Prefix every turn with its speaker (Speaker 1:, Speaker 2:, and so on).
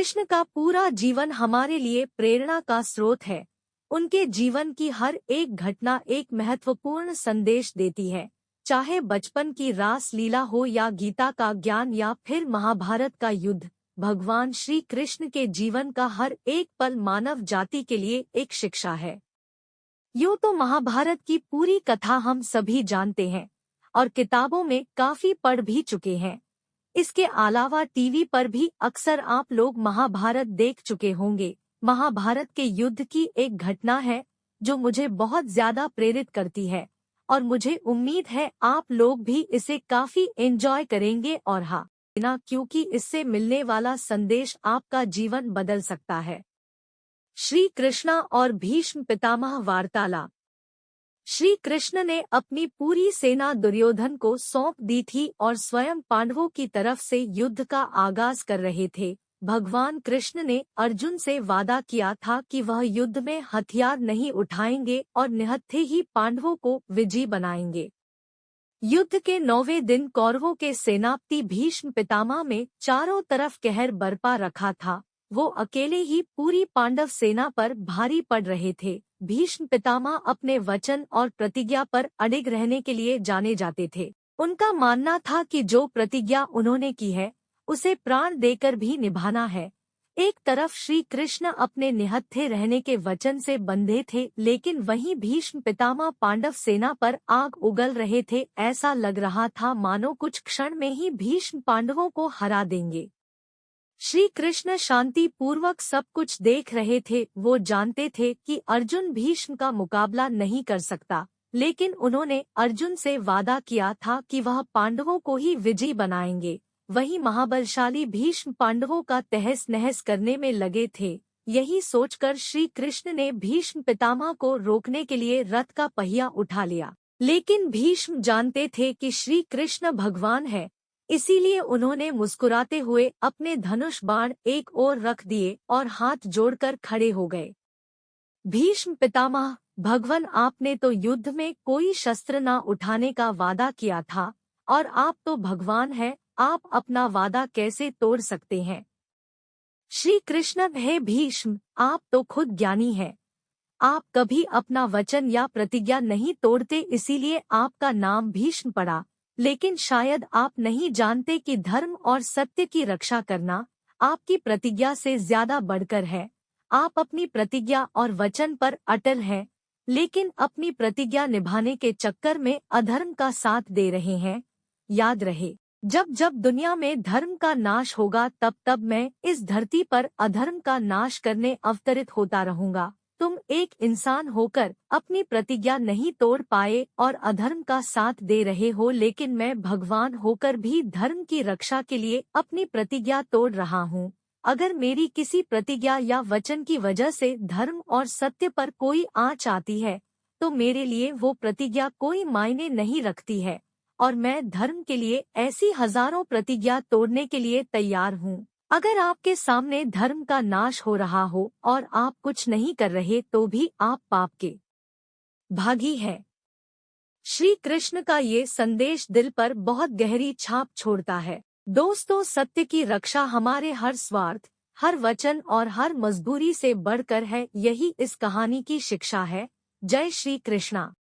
Speaker 1: कृष्ण का पूरा जीवन हमारे लिए प्रेरणा का स्रोत है। उनके जीवन की हर एक घटना एक महत्वपूर्ण संदेश देती है। चाहे बचपन की रास लीला हो या गीता का ज्ञान या फिर महाभारत का युद्ध, भगवान श्री कृष्ण के जीवन का हर एक पल मानव जाति के लिए एक शिक्षा है। यूँ तो महाभारत की पूरी कथा हम सभी जानते हैं और किताबों में काफी पढ़ भी चुके हैं। इसके अलावा टीवी पर भी अक्सर आप लोग महाभारत देख चुके होंगे। महाभारत के युद्ध की एक घटना है जो मुझे बहुत ज्यादा प्रेरित करती है और मुझे उम्मीद है आप लोग भी इसे काफी एंजॉय करेंगे और हाँ ना, क्योंकि इससे मिलने वाला संदेश आपका जीवन बदल सकता है। श्री कृष्णा और भीष्म पितामह वार्तालाप। श्री कृष्ण ने अपनी पूरी सेना दुर्योधन को सौंप दी थी और स्वयं पांडवों की तरफ से युद्ध का आगाज कर रहे थे। भगवान कृष्ण ने अर्जुन से वादा किया था कि वह युद्ध में हथियार नहीं उठाएंगे और निहत्थे ही पांडवों को विजयी बनाएंगे। युद्ध के 9वें दिन कौरवों के सेनापति भीष्म पितामह में चारों तरफ कहर बरपा रखा था। वो अकेले ही पूरी पांडव सेना पर भारी पड़ रहे थे। भीष्म पितामह अपने वचन और प्रतिज्ञा पर अडिग रहने के लिए जाने जाते थे। उनका मानना था कि जो प्रतिज्ञा उन्होंने की है उसे प्राण देकर भी निभाना है। एक तरफ श्री कृष्ण अपने निहत्थे रहने के वचन से बंधे थे, लेकिन वहीं भीष्म पितामह पांडव सेना पर आग उगल रहे थे। ऐसा लग रहा था मानो कुछ क्षण में ही भीष्म पांडवों को हरा देंगे। श्री कृष्ण शांति पूर्वक सब कुछ देख रहे थे। वो जानते थे कि अर्जुन भीष्म का मुकाबला नहीं कर सकता, लेकिन उन्होंने अर्जुन से वादा किया था कि वह पांडवों को ही विजयी बनाएंगे। वही महाबलशाली भीष्म पांडवों का तहस नहस करने में लगे थे। यही सोचकर श्री कृष्ण ने भीष्म पितामह को रोकने के लिए रथ का पहिया उठा लिया, लेकिन भीष्म जानते थे कि श्री कृष्ण भगवान है, इसीलिए उन्होंने मुस्कुराते हुए अपने धनुष बाण एक ओर रख दिए और हाथ जोड़कर खड़े हो गए। भीष्म पितामह, भगवान, आपने तो युद्ध में कोई शस्त्र न उठाने का वादा किया था और आप तो भगवान हैं, आप अपना वादा कैसे तोड़ सकते हैं? श्री कृष्ण, हे भीष्म, आप तो खुद ज्ञानी हैं। आप कभी अपना वचन या प्रतिज्ञा नहीं तोड़ते, इसीलिए आपका नाम भीष्म पड़ा। लेकिन शायद आप नहीं जानते कि धर्म और सत्य की रक्षा करना आपकी प्रतिज्ञा से ज्यादा बढ़कर है। आप अपनी प्रतिज्ञा और वचन पर अटल हैं, लेकिन अपनी प्रतिज्ञा निभाने के चक्कर में अधर्म का साथ दे रहे हैं। याद रहे, जब जब दुनिया में धर्म का नाश होगा तब तब मैं इस धरती पर अधर्म का नाश करने अवतरित होता रहूंगा। तुम एक इंसान होकर अपनी प्रतिज्ञा नहीं तोड़ पाए और अधर्म का साथ दे रहे हो, लेकिन मैं भगवान होकर भी धर्म की रक्षा के लिए अपनी प्रतिज्ञा तोड़ रहा हूँ। अगर मेरी किसी प्रतिज्ञा या वचन की वजह से धर्म और सत्य पर कोई आँच आती है तो मेरे लिए वो प्रतिज्ञा कोई मायने नहीं रखती है और मैं धर्म के लिए ऐसी हजारों प्रतिज्ञा तोड़ने के लिए तैयार हूँ। अगर आपके सामने धर्म का नाश हो रहा हो और आप कुछ नहीं कर रहे तो भी आप पाप के भागी हैं। श्री कृष्ण का ये संदेश दिल पर बहुत गहरी छाप छोड़ता है। दोस्तों, सत्य की रक्षा हमारे हर स्वार्थ, हर वचन और हर मजबूरी से बढ़कर है। यही इस कहानी की शिक्षा है। जय श्री कृष्णा।